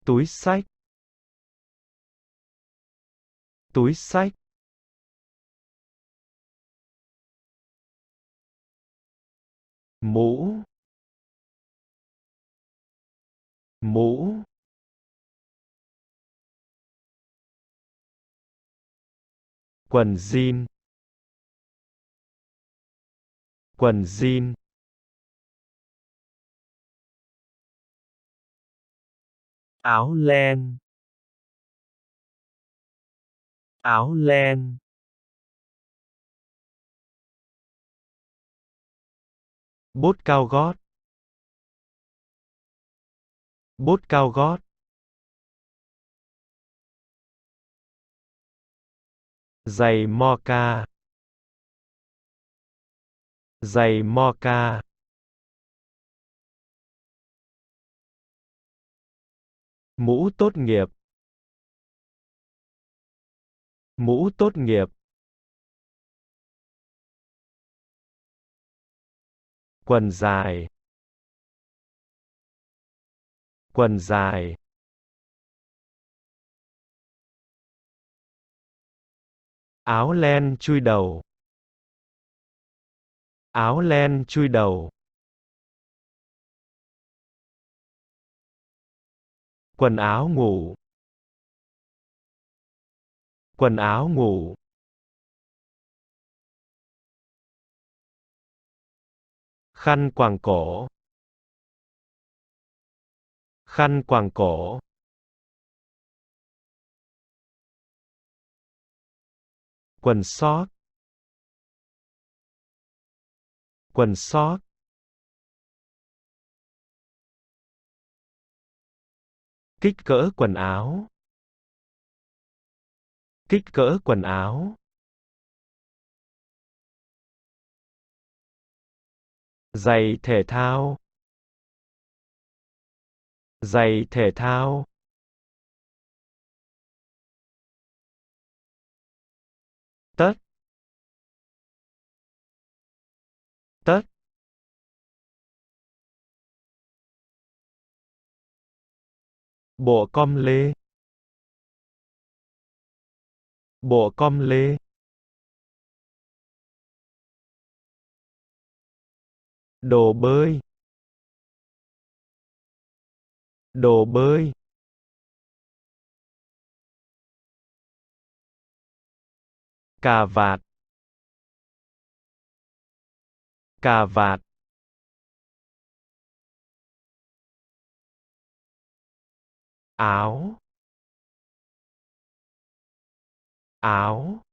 túi xách, túi xách, mũ, mũ, quần jean, quần jean, áo len, áo len, bốt cao gót, bốt cao gót, giày mocha, giày mocha, mũ tốt nghiệp, mũ tốt nghiệp, quần dài, quần dài, áo len chui đầu, áo len chui đầu, quần áo ngủ, quần áo ngủ, khăn quàng cổ, khăn quàng cổ, quần sót, quần sót, kích cỡ quần áo, kích cỡ quần áo, giày thể thao, giày thể thao, tất, tất, bộ com lê, bộ com lê, đồ bơi, đồ bơi, cà vạt, cà vạt, áo, áo,